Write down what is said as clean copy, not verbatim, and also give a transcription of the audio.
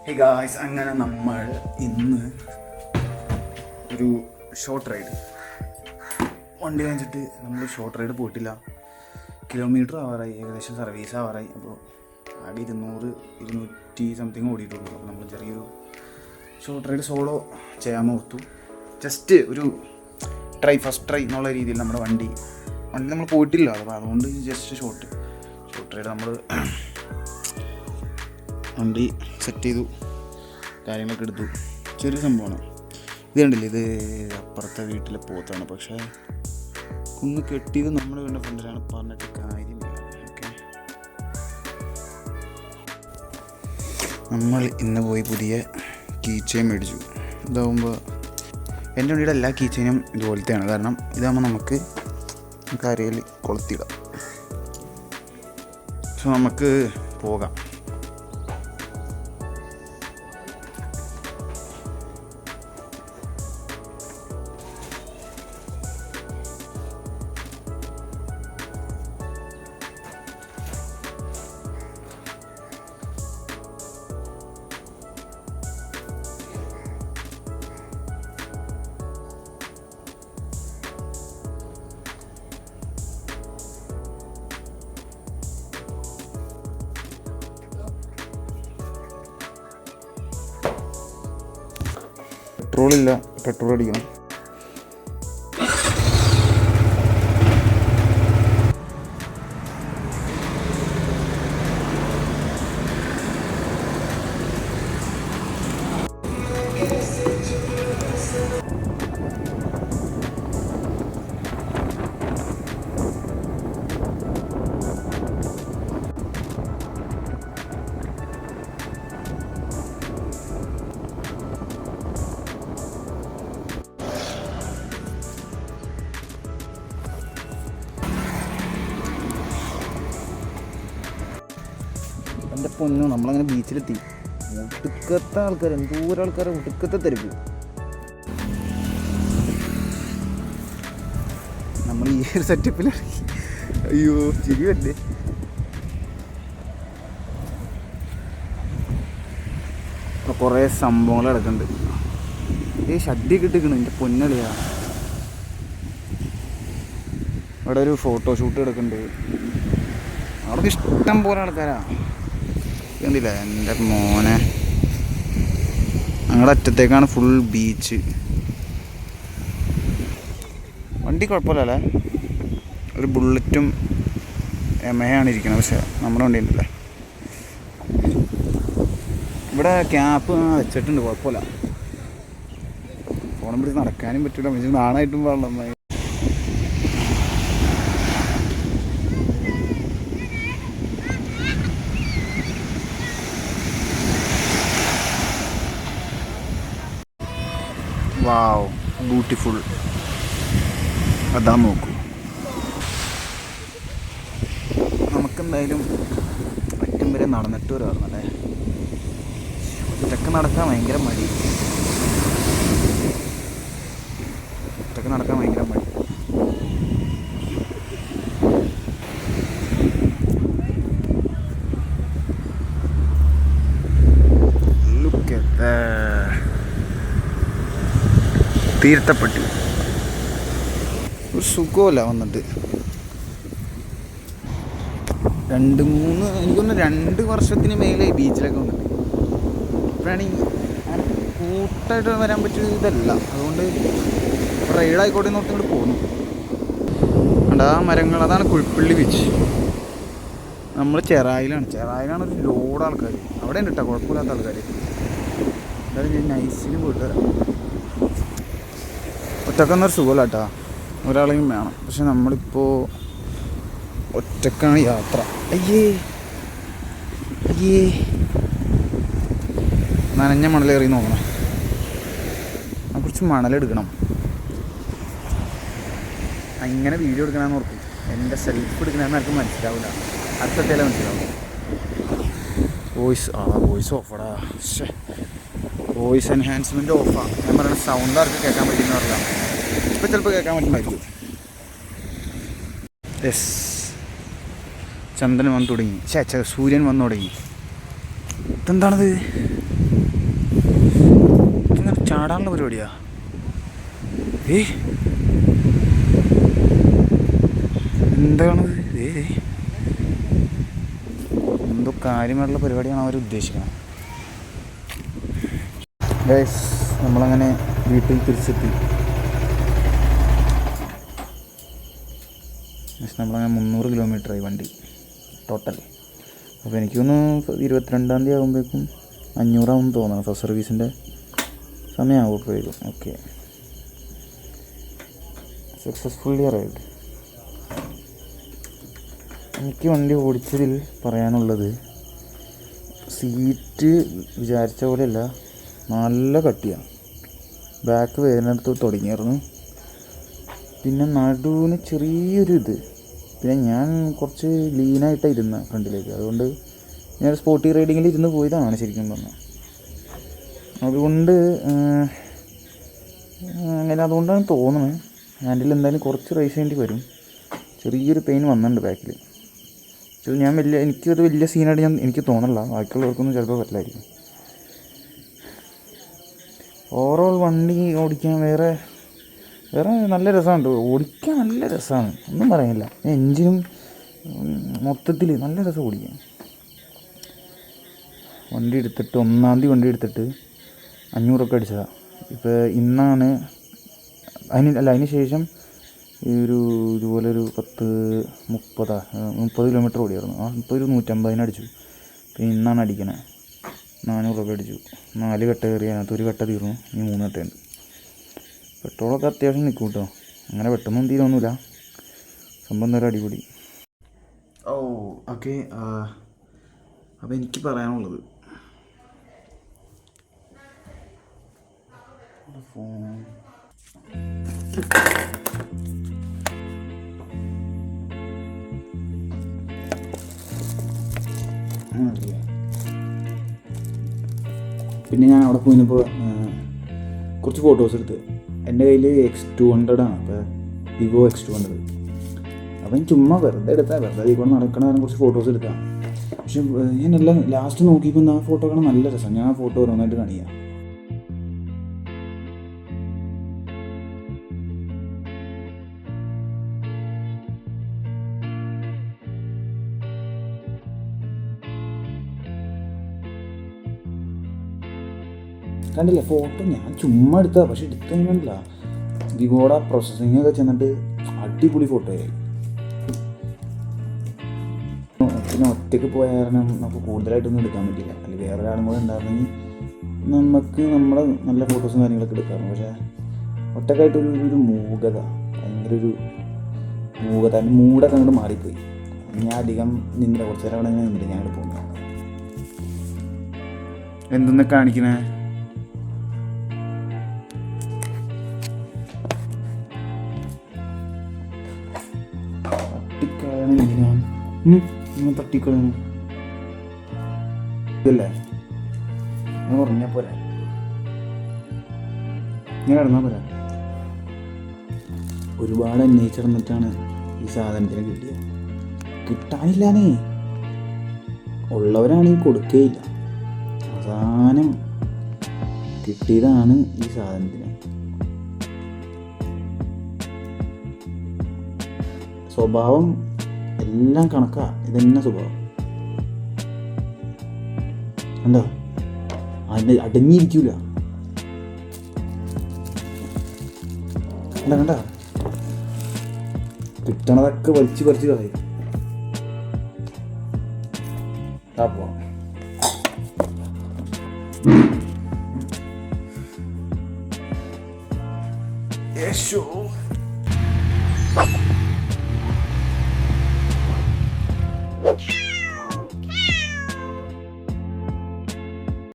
Hey guys, അങ്ങനെ നമ്മൾ ഇന്ന് ഒരു ഷോർട്ട് റൈഡ് വണ്ടി വാങ്ങിച്ചിട്ട് നമ്മൾ ഷോർട്ട് റൈഡ് പോയിട്ടില്ല. കിലോമീറ്റർ ആവാറായി, ഏകദേശം സർവീസ് ആവാറായി. അപ്പോൾ ആകെ 200-200 സംതിങ് ഓടിയിട്ടുള്ളൂ. അപ്പോൾ നമ്മൾ ചെറിയൊരു ഷോർട്ട് റൈഡ് സോളോ ചെയ്യാൻ ഓർത്തു. ജസ്റ്റ് ഒരു ഫസ്റ്റ് ട്രൈ എന്നുള്ള രീതിയിൽ നമ്മുടെ വണ്ടി നമ്മൾ പോയിട്ടില്ല. അപ്പോൾ അതുകൊണ്ട് ജസ്റ്റ് ഷോർട്ട് റൈഡ് നമ്മൾ വണ്ടി സെറ്റ് ചെയ്തു, കാര്യങ്ങളൊക്കെ എടുത്തു. ചെറിയ സംഭവമാണ് ഇത്. കണ്ടില്ലേ, ഇത് അപ്പുറത്തെ വീട്ടിലെ പോത്താണ്. പക്ഷേ ഒന്ന് കെട്ടിയത് നമ്മുടെ വീടിൻ്റെ ഫ്രണ്ടിലാണ്, പറഞ്ഞിട്ട് കാര്യമില്ല. ഓക്കെ, നമ്മൾ ഇന്ന് പോയി പുതിയ കീ ചെയിൻ മേടിച്ചു. ഇതാകുമ്പോൾ എൻ്റെ വണ്ടിയുടെ എല്ലാ കീ ചെയിനും ഇതുപോലത്തെയാണ്. കാരണം ഇതാകുമ്പോൾ നമുക്ക് കരയിൽ കൊളുത്തിടാം. സോ നമുക്ക് പോകാം. പെട്രോളില്ല, പെട്രോൾ അടിക്കണം. എൻ്റെ പൊന്നു, നമ്മളങ്ങനെ ബീച്ചിലെത്തി. ഒടുക്കത്തെ ആൾക്കാർ, എന്തോരം ആൾക്കാർ, ഒടുക്കത്തെ തിരക്ക്. നമ്മൾ ഈ ഒരു സെറ്റപ്പിലാണ്. അയ്യോ, ചിരി പറ്റേ. കുറേ സംഭവങ്ങൾ കിടക്കുന്നുണ്ട്. ഷഡ്ഡിയൊക്കെ ഇട്ടിരിക്കണം, എൻ്റെ പൊന്നളിയാ. ഇവിടെ ഒരു ഫോട്ടോഷൂട്ട് കിടക്കുന്നുണ്ട്. അവിടെ ഇഷ്ടം പോലെ ആൾക്കാരാണ്. കണ്ടില്ല എൻ്റെ മോനെ, ഞങ്ങളുടെ അറ്റത്തേക്കാണ് ഫുൾ ബീച്ച്. വണ്ടി കുഴപ്പമില്ലല്ലേ, ഒരു ബുള്ളറ്റും എമയാണ് ഇരിക്കുന്നത്. പക്ഷേ നമ്മുടെ വണ്ടി ഉണ്ടല്ലേ. ഇവിടെ ക്യാപ്പ് വെച്ചിട്ടുണ്ട്, കുഴപ്പമില്ല. ഫോണും പിടിച്ച് നടക്കാനും പറ്റില്ല, പക്ഷേ നാണായിട്ടും പാടില്ല. വാവ്, ബ്യൂട്ടിഫുൾ. അതാ നോക്കൂ. നമുക്കെന്തായാലും അറ്റം വരെ നടന്നിട്ട് വരാറുന്നല്ലേ. ഒറ്റക്ക് നടക്കാൻ ഭയങ്കര മടി. Look at that. തീർത്ഥപ്പെട്ടി ഒരു സുഖമല്ല വന്നിട്ട്. 2 വർഷത്തിന് മേലെ ബീച്ചിലൊക്കെ വന്നിട്ട്. ഇപ്പോഴാണെങ്കിൽ അങ്ങനെ കൂട്ടായിട്ട് വരാൻ പറ്റിയ ഇതല്ല. അതുകൊണ്ട് റൈഡായിക്കോട്ടെ എന്ന് ഓർത്ത് ഇങ്ങോട്ട് പോകുന്നു. ആ മരങ്ങൾ, അതാണ് കുഴിപ്പള്ളി ബീച്ച്. നമ്മൾ ചെറായിലാണ് ഒരു ലോഡ് ആൾക്കാർ. അവിടെ ഉണ്ട് കേട്ടോ, കുഴപ്പമില്ലാത്ത ആൾക്കാർ. എന്തായാലും നൈസിന് പോയിട്ട് വരാം. ഒറ്റക്കൊന്നൊരു സുഖമല്ല കേട്ടോ, ഒരാളെയും വേണം. പക്ഷെ നമ്മളിപ്പോൾ ഒറ്റക്കാണ് യാത്ര. അയ്യേ നനഞ്ഞ മണലേറി നോക്കണം. കുറച്ച് മണലെടുക്കണം. അങ്ങനെ വീഡിയോ എടുക്കണമെന്ന് ഓർക്കും. എൻ്റെ സെൽഫ് എടുക്കണമെന്ന് ആർക്കും മനസ്സിലാവില്ല. അടുത്തല്ലേ മനസ്സിലാവും. വോയിസ് ഓഫാടാ. വോയിസ് എൻഹാൻസ്മെൻറ്റ് ഓഫാണ്. ഞാൻ പറയുന്നത് സൗണ്ട് ആർക്ക് കേൾക്കാൻ പറ്റുമെന്ന് പറഞ്ഞാൽ ഇപ്പം ചിലപ്പോൾ കേൾക്കാൻ പറ്റുമായിരിക്കും. യെസ്, ചന്ദ്രൻ വന്നു തുടങ്ങി, സൂര്യൻ വന്നു തുടങ്ങി. ഇതെന്താണത്? ഇങ്ങനെ ചാടാനുള്ള പരിപാടിയാ? എന്താണത്? എന്തോ കാര്യമായിട്ടുള്ള പരിപാടിയാണ് അവർ ഉദ്ദേശിക്കുന്നത്. ഗൈസ്, നമ്മളങ്ങനെ വീട്ടിൽ തിരിച്ചെത്തി. നമ്മളങ്ങനെ 300 കിലോമീറ്ററായി വണ്ടി ടോട്ടൽ. അപ്പോൾ എനിക്കൊന്ന് 22-ാം തീയതി ആകുമ്പോഴേക്കും 500 ആവും തോന്നണം. ഫസ്റ്റ് സർവീസിൻ്റെ സമയമാകുമ്പോഴേക്കും. Okay, successfully arrived. എനിക്ക് വണ്ടി ഓടിച്ചതിൽ പറയാനുള്ളത്, സീറ്റ് വിചാരിച്ച പോലെയല്ല, നല്ല കട്ടിയാണ്. ബാക്ക് വേദനയെടുത്ത് തുടങ്ങിയായിരുന്നു. പിന്നെ നടുവിന് ചെറിയൊരു ഇത്. പിന്നെ ഞാൻ കുറച്ച് ലീനായിട്ടാണ് ഇരുന്ന ഫ്രണ്ടിലേക്ക്. അതുകൊണ്ട് ഞാൻ സ്പോർട്ടി റൈഡിങ്ങിൽ ഇരുന്ന് പോയതാണ് ശരിക്കും പറഞ്ഞാൽ. അതുകൊണ്ട് അങ്ങനെ അതുകൊണ്ടാണ് തോന്നുന്നത്. ഹാൻഡിൽ എന്തായാലും കുറച്ച് റൈസ് ചെയ്യേണ്ടി വരും. ചെറിയൊരു പെയിൻ വന്നിട്ടുണ്ട് ബാക്കിൽ. ഞാൻ എനിക്കത് വലിയ സീനായിട്ട് എനിക്ക് തോന്നണില്ല. ബാക്കിയുള്ളവർക്കൊന്നും ചിലപ്പോൾ പറ്റില്ലായിരിക്കും. ഓവറോൾ വണ്ടി ഓടിക്കാൻ വേറെ നല്ല രസമുണ്ട്. ഓടിക്കാൻ നല്ല രസമാണ്, ഒന്നും പറയാനില്ല. എൻജിനും മൊത്തത്തിൽ നല്ല രസം ഓടിക്കാൻ. വണ്ടി എടുത്തിട്ട് 1-ാം തീയതി വണ്ടി എടുത്തിട്ട് 500 അടിച്ചതാണ്. ഇപ്പോൾ ഇന്നാണ് അതിന് ശേഷം ഇതുപോലെ ഒരു 30 കിലോമീറ്റർ ഓടിയായിരുന്നു. ഇപ്പോൾ ഒരു 150 അടിച്ചു. പിന്നെ ഇന്നാണ് അടിക്കണേ. 400 അടിച്ചു. 4 കട്ട കയറി. അതിനകത്ത് 1 കട്ട തീർന്നു. ഇനി 3 കട്ടയുണ്ട്. പെട്രോളൊക്കെ അത്യാവശ്യം നിൽക്കും കേട്ടോ. അങ്ങനെ പെട്ടെന്നൊന്നും തീരൊന്നുമില്ല. സംഭവം നേരം അടിപൊളി. ഓക്കെ, അപ്പോൾ എനിക്ക് പറയാനുള്ളത്, ഫോൺ പിന്നെ ഞാൻ അവിടെ പോയപ്പോൾ കുറച്ച് ഫോട്ടോസ് എടുത്ത്. എൻ്റെ കയ്യിൽ X200 ആണ്. അപ്പോൾ വിവോ X200. അപ്പം ചുമ്മാ വെറുതെ ഇവിടെ നടക്കണ കുറച്ച് ഫോട്ടോസ് എടുക്കാം. പക്ഷെ ഞാനെല്ലാം ലാസ്റ്റ് നോക്കിയപ്പോൾ ആ ഫോട്ടോ കാണാൻ നല്ല രസമാണ്. ഞാൻ ആ ഫോട്ടോ ഓരോന്നായിട്ട് കാണിക്കാം. കണ്ടില്ല ഫോട്ടോ? ഞാൻ ചുമ്മാ എടുത്തതാണ്. പക്ഷെ എടുത്തതിനല്ല, വിവോയുടെ പ്രോസസ്സിങ് ഒക്കെ ചെന്നിട്ട് അടിപൊളി ഫോട്ടോ ആയി. പിന്നെ ഒറ്റയ്ക്ക് പോയ കാരണം നമുക്ക് കൂടുതലായിട്ടൊന്നും എടുക്കാൻ പറ്റില്ല. അല്ലെങ്കിൽ വേറെ ഒരാളും കൂടെ ഉണ്ടായിരുന്നെങ്കിൽ നമുക്ക് നമ്മുടെ നല്ല ഫോട്ടോസും കാര്യങ്ങളൊക്കെ എടുക്കാറുണ്ട്. പക്ഷേ ഒറ്റക്കായിട്ടൊരു മൂകത, ഭയങ്കര ഒരു മൂകത, എൻ്റെ മൂടൊക്കെ അങ്ങോട്ട് മാറിപ്പോയി. ഞാൻ അധികം നിന്നില്ല. കുറച്ച് നേരം അവിടെ നിന്നിട്ട് ഞങ്ങൾ പോകുന്നത്. എന്തെന്ന് കാണിക്കണേ? തട്ടിക്കളയാണ് ഇതല്ലേ? ഞാൻ പറഞ്ഞാൽ പോരാ, ഞാൻ കിടന്നാൽ പോരാ. ഒരുപാട് അന്വേഷിച്ചിടന്നിട്ടാണ് ഈ സാധനത്തിന് കിട്ടിയത്. കിട്ടാനില്ലാന്നേ. ഉള്ളവരാണെങ്കിൽ കൊടുക്കുകയില്ല. അവസാനം കിട്ടിയതാണ് ഈ സാധനത്തിന്. സ്വഭാവം എല്ലാം കണക്കാ. ഇതെന്നെ സ്വഭാവം കണ്ടോ? അടങ്ങിയിരിക്കൂല. കണ്ട കിട്ടണതൊക്കെ വലിച്ചു പറിച്ച് കളയും. അപ്പോ യേശോ